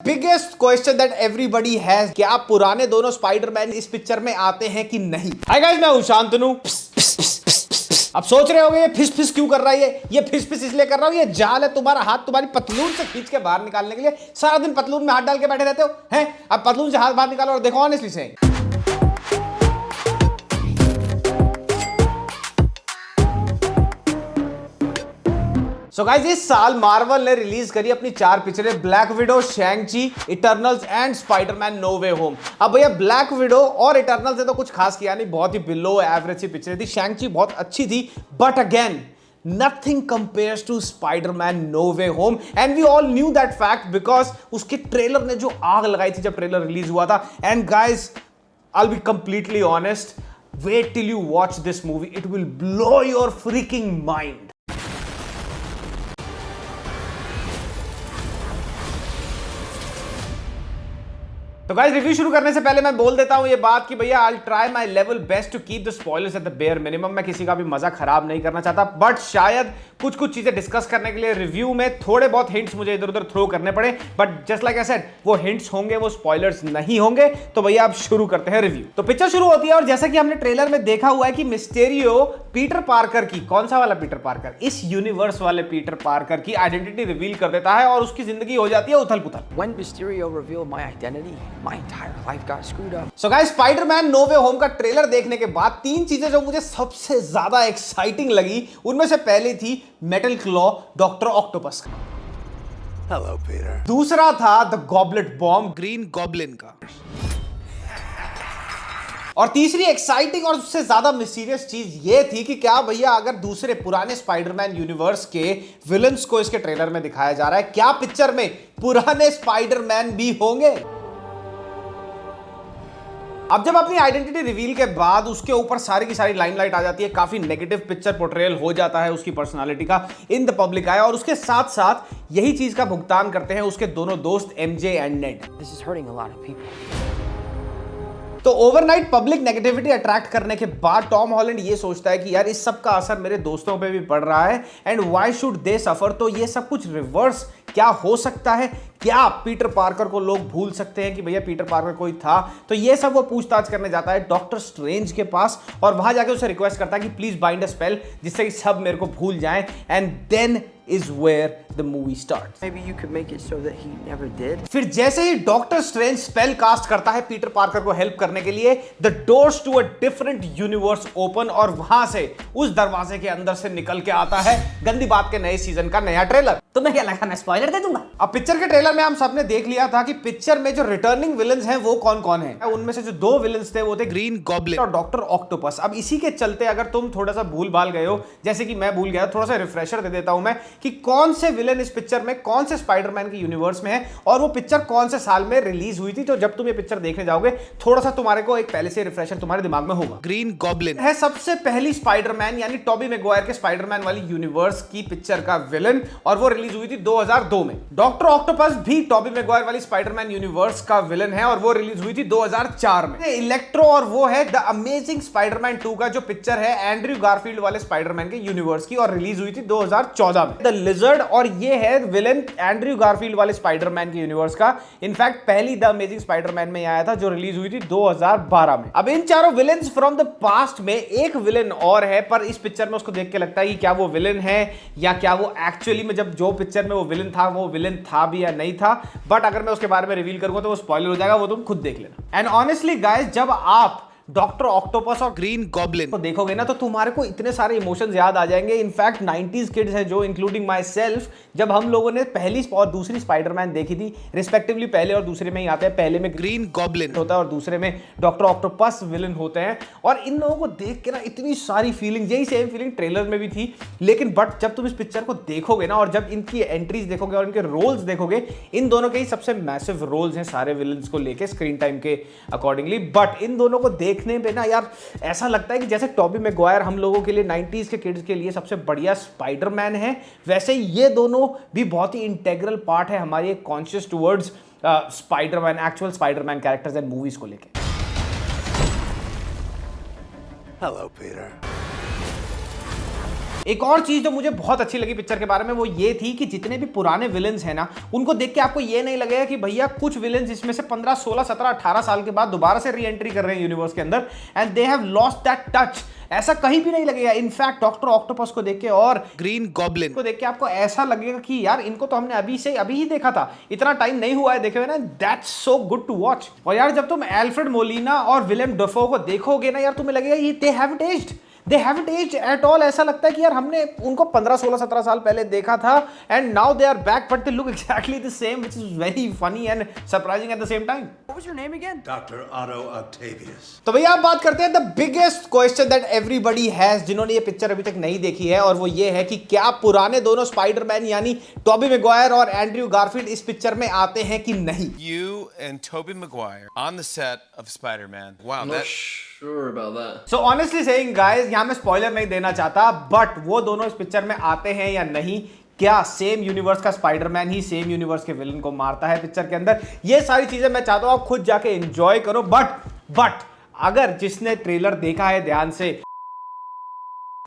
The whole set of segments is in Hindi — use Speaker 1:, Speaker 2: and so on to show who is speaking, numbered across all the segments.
Speaker 1: Biggest question that everybody has, क्या पुराने दोनों स्पाइडरमैन इस पिक्चर में आते हैं कि नहीं? हाय गाइस, मैं हूं शांतनु। अब सोच रहे होंगे ये फिस फिस क्यों कर रहा है? ये फिस फिस इसलिए कर रहा हूं, ये जाल है तुम्हारा हाथ तुम्हारी पतलून से खींच के बाहर निकालने के लिए। सारा दिन पतलून में हाथ डाल के बैठे रहते हो हैं। अब पतलून से हाथ बाहर निकालो और देखो ऑनेस्टली से। सो गाइस, इस साल मार्वल ने रिलीज करी अपनी 4 पिक्चरें, black widow, Shang Chi, Eternals and Spiderman no way home. अब भैया ब्लैक विडो और इटर्नल्स ने तो कुछ खास किया नहीं, बहुत ही बिलो एवरेज सी पिक्चरें थी। शैंग-ची बहुत अच्छी थी, but again nothing compares to Spider-Man No Way Home and we all knew that fact because उसके ट्रेलर ने जो आग लगाई थी जब ट्रेलर रिलीज हुआ था। And guys, I'll be completely honest, wait till you watch this movie, it will blow your freaking mind. तो गाइस, रिव्यू शुरू करने से पहले मैं बोल देता हूं ये बात कि भैया I try my level best to keep the spoilers at the bare minimum. मैं किसी का भी मजा खराब नहीं करना चाहता, बट शायद कुछ चीजें डिस्कस करने के लिए रिव्यू में थोड़े बहुत हिंट्स मुझे इधर उधर थ्रो करने पड़े, but just like I said, वो हिंट्स होंगे, वो स्पॉयलर्स नहीं होंगे। तो भैया अब शुरू करते हैं रिव्यू। तो पिक्चर शुरू होती है और जैसा कि हमने ट्रेलर में देखा हुआ है कि मिस्टेरियो पीटर पार्कर की, कौन सा वाला पीटर पार्कर, इस यूनिवर्स वाले पीटर पार्कर की आइडेंटिटी रिवील कर देता है और उसकी जिंदगी हो जाती है उथल पुथल।
Speaker 2: When Mysterio revealed my identity, my entire life got screwed up.
Speaker 1: So guys, Spiderman no way home का ट्रेलर देखने के बाद 3 चीजें जो मुझे सबसे ज्यादा एक्साइटिंग लगी, उनमें से पहली थी मेटल क्लॉ डॉक्टर ऑक्टोपस का।
Speaker 3: Hello, Peter.
Speaker 1: दूसरा था the goblet bomb green goblin का। और तीसरी एक्साइटिंग और उससे ज्यादा मिस्टीरियस चीज ये थी कि क्या भैया अगर दूसरे पुराने स्पाइडरमैन यूनिवर्स के विलन्स को इसके ट्रेलर में दिखाया जा रहा है, क्या पिक्चर में पुराने स्पाइडरमैन भी होंगे? अब जब अपनी आइडेंटिटी रिवील के बाद उसके ऊपर सारी की सारी लाइमलाइट आ जाती है, काफी नेगेटिव पिक्चर पोर्ट्रेयल हो जाता है उसकी पर्सनालिटी का इन द पब्लिक आई, और उसके साथ साथ यही चीज का भुगतान करते हैं उसके दोनों दोस्त MJ and Ned.
Speaker 2: This is hurting a lot of people.
Speaker 1: तो ओवरनाइट पब्लिक नेगेटिविटी अट्रैक्ट करने के बाद टॉम हॉलैंड ये सोचता है कि यार इस सब का असर मेरे दोस्तों पे भी पड़ रहा है, एंड व्हाई शुड दे सफर। तो ये सब कुछ रिवर्स क्या हो सकता है? क्या पीटर पार्कर को लोग भूल सकते हैं कि भैया पीटर पार्कर कोई था? तो ये सब वो पूछताछ करने जाता है डॉक्टर स्ट्रेंज के पास और वहां जाके उसे रिक्वेस्ट करता है कि प्लीज बाइंड अ स्पेल जिससे कि सब मेरे को भूल जाएं, and then is where the movie starts.
Speaker 2: Maybe you could make it so that he never did.
Speaker 1: फिर जैसे ही डॉक्टर स्ट्रेंज स्पेल कास्ट करता है पीटर पार्कर को हेल्प करने के लिए, the doors to a different universe open, और वहां से उस दरवाजे के अंदर से निकल के आता है गंदी बात के नए सीजन का नया ट्रेलर। तुम्हें क्या लगा मैं स्पॉइलर दे दूंगा? अब पिक्चर के ट्रेलर में हम सबने देख लिया था कि पिक्चर में जो रिटर्निंग विलन्स हैं वो कौन कौन है। उनमें से जो 2 विलन्स थे वो थे ग्रीन गॉब्लिन और डॉक्टर ऑक्टोपस। अब इसी के चलते अगर तुम थोड़ा सा भूल भाल गए हो, जैसे कि मैं भूल गया, थोड़ा सा रिफ्रेशर दे देता हूं मैं कि कौन से विलन इस पिक्चर में, कौन से स्पाइडरमैन के यूनिवर्स में है और वो पिक्चर कौन से साल में रिलीज हुई थी। तो जब तुम ये पिक्चर देखने जाओगे थोड़ा सा तुम्हारे को एक पहले से रिफ्रेशर तुम्हारे दिमाग में होगा। ग्रीन गॉब्लिन है सबसे पहली स्पाइडरमैन यानी टॉबी मैगवायर के स्पाइडरमैन वाली यूनिवर्स की पिक्चर का विलन, और वो रिलीज हुई थी 2002 में। डॉक्टर ऑक्टोपस भी टॉबी मैगवायर वाली स्पाइडरमैन यूनिवर्स का विलन है और वो रिलीज हुई थी 2004 में। इलेक्ट्रो और वो है द अमेजिंग स्पाइडरमैन 2 का जो पिक्चर है एंड्रयू गारफील्ड वाले स्पाइडरमैन के यूनिवर्स की, और रिलीज हुई थी 2014 में। द लिजर्ड, और ये है विलेन एंड्रयू गारफील्ड वाले स्पाइडरमैन के यूनिवर्स का। इनफैक्ट पहली द अमेजिंग स्पाइडरमैन में आया था जो रिलीज हुई थी 2012 में। अब इन चारों विलेन्स फ्रॉम द पास्ट में एक विलेन और है, पर इस पिक्चर में उसको देख के लगता है कि क्या वो विलेन है या क्या वो एक्चुअली में जब जो पिक्चर में वो विलेन था वो विलेन था भी या नहीं था। बट अगर मैं उसके बारे में रिवील करूंगा तो वो स्पॉइलर हो जाएगा, वो तुम खुद देख लेना। एंड ऑनेस्टली गाइस, जब आप डॉक्टर ऑक्टोपस और ग्रीन गॉब्लिन को देखोगे ना तो तुम्हारे को इतने सारे इमोशंस याद आ जाएंगे। इनफैक्ट 90s किड्स हैं जो इंक्लूडिंग माई सेल्फ, जब हम लोगों ने पहली और दूसरी स्पाइडरमैन देखी थी, रिस्पेक्टिवली पहले और दूसरे में ही आते हैं, पहले में ग्रीन गॉब्लिन होता है और दूसरे में डॉक्टर ऑक्टोपस विलन होते हैं, और इन लोगों को देख के ना इतनी सारी फीलिंग, यही सेम फीलिंग ट्रेलर में भी थी। लेकिन बट जब तुम इस पिक्चर को देखोगे ना और जब इनकी एंट्रीज देखोगे और इनके रोल्स देखोगे, इन दोनों के ही सबसे मैसिव रोल्स हैं सारे विलन्स को लेके स्क्रीन टाइम के अकॉर्डिंगली। बट इन दोनों को देखने पे ना यार ऐसा लगता है कि जैसे टॉबी मैगवायर हम लोगों के लिए 90s के किड्स के लिए सबसे बढ़िया स्पाइडरमैन है, वैसे ये दोनों भी बहुत ही इंटेग्रल पार्ट है हमारी एक conscious towards Spiderman, actual Spiderman characters and movies को लेके।
Speaker 3: Hello, Peter.
Speaker 1: एक और चीज जो मुझे बहुत अच्छी लगी पिक्चर के बारे में वो ये थी कि जितने भी पुराने विलेंस हैं ना उनको देख के आपको ये नहीं लगेगा कि भैया कुछ विलेंस इसमें से 15, 16, 17, 18 साल के बाद दोबारा से री एंट्री कर रहे हैं यूनिवर्स के अंदर and they have lost that touch. ऐसा कहीं भी नहीं लगेगा। इनफैक्ट डॉक्टर ऑक्टोपस को देख के और ग्रीन गॉब्लिन को देख के आपको ऐसा लगेगा कि यार इनको तो हमने अभी ही देखा था, इतना टाइम नहीं हुआ है देखे हुए ना। That's so good to watch. और यार जब तुम एल्फ्रेड मोलिना और विलेम डेफो को देखोगे ना यार तुम्हें लगेगा ये दे हैवंट एज्ड एट ऑल। ऐसा लगता है कि यार हमने उनको 15, 16, 17 साल पहले देखा था and now they are back but they look exactly the same which is very funny and surprising at the same time.
Speaker 2: What was your name again?
Speaker 3: Dr. Otto Octavius.
Speaker 1: तो भैया आप बात करते हैं the biggest question that everybody has जिन्होंने ये पिक्चर अभी तक नहीं देखी है और वो ये है कि क्या पुराने दोनों स्पाइडरमैन यानी टॉबी मैगवायर और एंड्रयू गारफील्ड इस पिक्चर में आते हैं कि नहीं।
Speaker 4: You and Tobey Maguire on the set of Spider-Man. Wow,
Speaker 5: I'm not sure about that.
Speaker 1: So honestly saying guys यहां मैं स्पॉइलर नहीं देना चाहता बट वो दोनों इस पिक्चर में आते हैं या नहीं। क्या सेम यूनिवर्स का स्पाइडरमैन ही सेम यूनिवर्स के विलन को मारता है पिक्चर के अंदर? ये सारी चीजें मैं चाहता हूं आप खुद जाके एंजॉय करो बट अगर जिसने ट्रेलर देखा है ध्यान से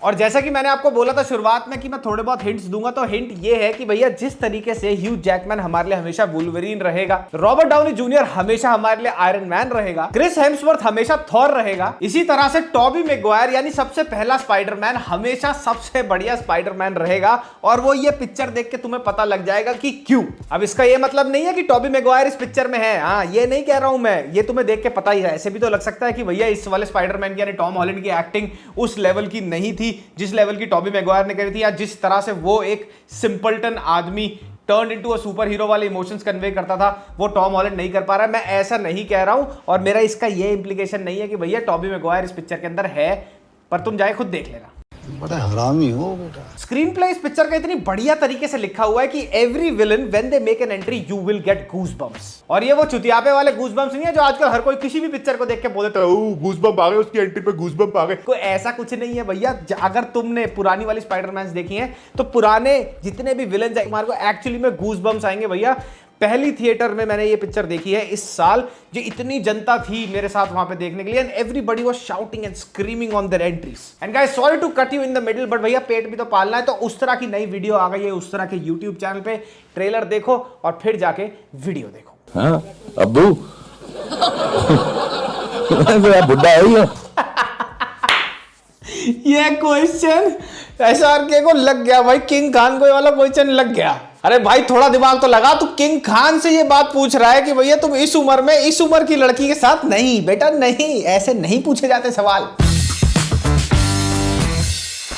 Speaker 1: और जैसा कि मैंने आपको बोला था शुरुआत में कि मैं थोड़े बहुत हिंट्स दूंगा तो हिंट ये है कि भैया जिस तरीके से ह्यू जैकमैन हमारे लिए हमेशा वुल्वरीन रहेगा, रॉबर्ट डाउनी जूनियर हमेशा हमारे लिए आयरन मैन रहेगा, क्रिस हेम्सवर्थ हमेशा थॉर रहेगा, इसी तरह से टॉबी मैगवायर यानी सबसे पहला स्पाइडरमैन हमेशा सबसे बढ़िया स्पाइडरमैन रहेगा। और वो ये पिक्चर देख के तुम्हें पता लग जाएगा कि क्यों। अब इसका ये मतलब नहीं है कि टॉबी मैगवायर इस पिक्चर में है, हाँ ये नहीं कह रहा हूं मैं, ये तुम्हें देख के पता ही है। ऐसे भी तो लग सकता है कि भैया इस वाले स्पाइडरमैन की यानी टॉम हॉलैंड की एक्टिंग उस लेवल की नहीं थी जिस लेवल की टॉबी मैगवायर ने करी थी, या जिस तरह से वो एक सिंपलटन आदमी turn into a super hero वाले इमोशंस कन्वे करता था वो टॉम हॉलैंड नहीं कर पा रहा है। मैं ऐसा नहीं कह रहा हूं और मेरा इसका ये इंप्लीकेशन नहीं है कि भैया टॉबी मैगवायर इस पिक्चर के अंदर है, पर तुम जाए खुद देख लेना।
Speaker 3: बड़ा हरामी हो बेटा।
Speaker 1: स्क्रीन प्ले इस पिक्चर का इतनी बढ़िया तरीके से लिखा हुआ है कि every villain when they make an entry you will get goosebumps. और ये वो चुतियापे वाले गूज़बम्प्स नहीं है जो आजकल हर कोई किसी भी पिक्चर को देख के बोल देता है ओ गूज़बम्प आ गए, उसकी एंट्री पे गूज़बम्प आ गए। कोई ऐसा कुछ नहीं है भैया। अगर तुमने पुरानी वाली स्पाइडरमैन देखी है तो पुराने जितने भी विलन हमारे को एक्चुअली में गूज़बम्प्स आएंगे भैया। पहली थिएटर में मैंने ये पिक्चर देखी है इस साल, जो इतनी जनता थी मेरे साथ वहां पे देखने के लिए and everybody was shouting and screaming on their entries. And guys sorry to cut you in the middle but भैया पेट भी तो पालना है, तो उस तरह की नई वीडियो आ गई है उस तरह के यूट्यूब चैनल पे। ट्रेलर देखो और फिर जाके वीडियो देखो।
Speaker 6: हाँ अब्बू बुढ़ा है
Speaker 1: ये क्वेश्चन एसआरके को लग गया भाई, किंग खान को ये वाला क्वेश्चन लग गया। अरे भाई थोड़ा दिमाग तो लगा, तू किंग खान से ये बात पूछ रहा है कि भैया तुम इस उम्र में इस उम्र की लड़की के साथ नहीं, बेटा नहीं, ऐसे नहीं पूछे जाते सवाल।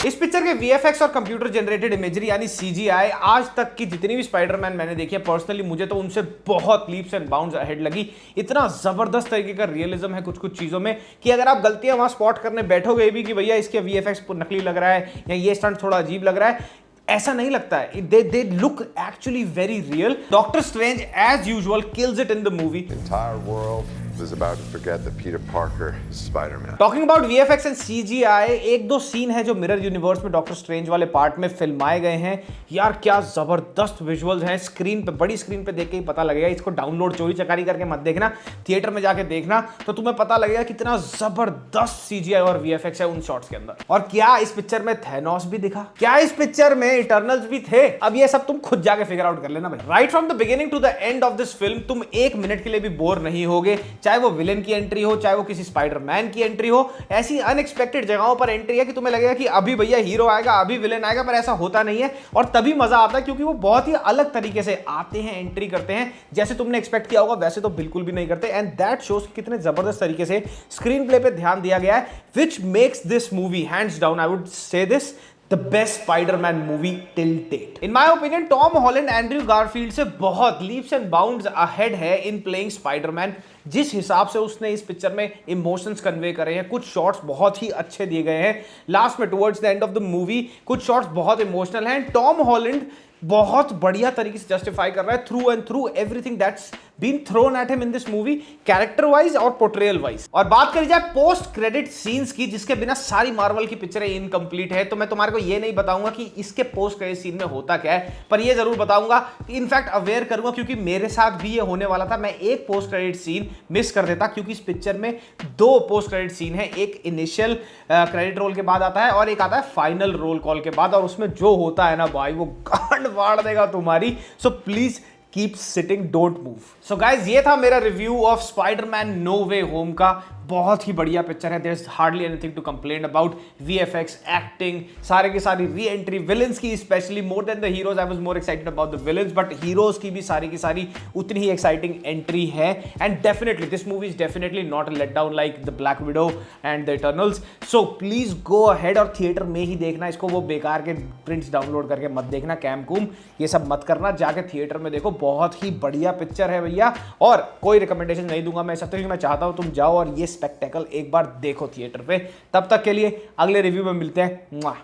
Speaker 1: इस पिक्चर के VFX और कंप्यूटर जनरेटेड इमेजरी यानी CGI आज तक की जितनी भी स्पाइडरमैन मैंने देखी है पर्सनली मुझे तो उनसे बहुत लीप्स एंड बाउंड्स अहेड लगी। इतना जबरदस्त तरीके का रियलिज्म है कुछ कुछ चीजों में कि अगर आप गलतियां वहां स्पॉट करने बैठोगे भी कि भैया इसके VFX नकली लग रहा है या ये स्टंट थोड़ा अजीब लग रहा है, ऐसा नहीं लगता है। they look actually very real. Doctor Strange as usual kills it in the movie.
Speaker 7: The entire world is about to forget that Peter Parker is Spider-Man.
Speaker 1: Talking about VFX and CGI, एक दो सीन है जो मिरर यूनिवर्स में डॉक्टर स्ट्रेंज वाले पार्ट में फिल्माए गए हैं। यार क्या जबरदस्त विजुअल्स हैं, स्क्रीन पे बड़ी स्क्रीन पे देख के ही पता लगेगा। इसको डाउनलोड चोरी चकारी करके मत देखना, थिएटर में जाके देखना तो तुम्हें पता लगेगा कितना जबरदस्त CGI और VFX है उन शॉट्स के अंदर। और क्या इस पिक्चर में थैनोस भी दिखा, क्या इस पिक्चर में इटर्नल्स भी थे, अब ये सब तुम खुद जाके फिगर आउट कर लेना भाई। Right from the beginning to the end of this film तुम एक मिनट के लिए भी बोर नहीं होगे, चाहे वो विलेन की एंट्री हो चाहे वो किसी स्पाइडरमैन की एंट्री हो। ऐसी अनएक्सपेक्टेड जगहों पर एंट्री है कि तुम्हें लगेगा कि अभी भैया हीरो आएगा अभी विलेन आएगा, पर ऐसा होता नहीं है। और तभी मजा आता है क्योंकि वो बहुत ही अलग तरीके से आते हैं, एंट्री करते हैं, जैसे तुमने एक्सपेक्ट किया होगा वैसे तो बिल्कुल भी नहीं करते। एंड दैट शोज कितने जबरदस्त तरीके से स्क्रीन प्ले पे ध्यान दिया गया है, which makes this movie hands down I would say this The best Spider-Man movie till date. In my opinion, Tom Holland Andrew Garfield से बहुत leaps and bounds ahead है in playing Spider-Man। जिस हिसाब से उसने इस पिक्चर में इमोशंस कन्वे करे हैं, कुछ शॉट्स बहुत ही अच्छे दिए गए हैं लास्ट में towards the end of the movie, कुछ शॉट्स बहुत इमोशनल हैं। टॉम हॉलैंड बहुत बढ़िया तरीके से जस्टिफाई कर रहा है through and through everything that's been thrown at him in this movie, character wise और पोर्ट्रेयल वाइज। और बात करी जाए पोस्ट क्रेडिट सीन्स की, जिसके बिना सारी मार्वल की पिक्चरें इनकम्प्लीट है, तो मैं तुम्हारे को ये नहीं बताऊंगा कि इसके पोस्ट क्रेडिट सीन में होता क्या है, पर ये जरूर बताऊंगा कि इनफैक्ट अवेयर करूंगा, क्योंकि मेरे साथ भी ये होने वाला था। मैं एक पोस्ट क्रेडिट सीन मिस कर देता, क्योंकि इस पिक्चर में 2 पोस्ट क्रेडिट सीन है, एक इनिशियल क्रेडिट रोल के बाद आता है और एक आता है फाइनल रोल कॉल के बाद, और उसमें जो होता है ना भाई, वो गांड फाड़ देगा तुम्हारी। So please keep sitting, don't move. So guys, ये था मेरा review of Spiderman no way home का। बहुत ही बढ़िया पिक्चर है, there is hardly anything to complain about. VFX, acting, सारे की सारी री एंट्री, विलन्स की specially more than the heroes, I was more excited about the villains, but heroes की भी सारी उतनी ही एक्साइटिंग एंट्री है। And definitely this movie is definitely not a let down like the Black Widow and the Eternals. So please go ahead और थिएटर में ही देखना इसको, वो बेकार के प्रिंट्स डाउनलोड करके मत देखना, कैम कूम ये सब मत करना, जाके थिएटर में देखो। बहुत ही बढ़िया पिक्चर है भैया, और कोई रिकमेंडेशन नहीं दूंगा मैं, सब मैं चाहता हूं तुम जाओ और ये स्पेक्टेकल एक बार देखो थिएटर पे। तब तक के लिए अगले रिव्यू में मिलते हैं। मुआ।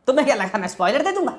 Speaker 8: तुम्हें क्या लगा मैं स्पॉइलर दे दूंगा?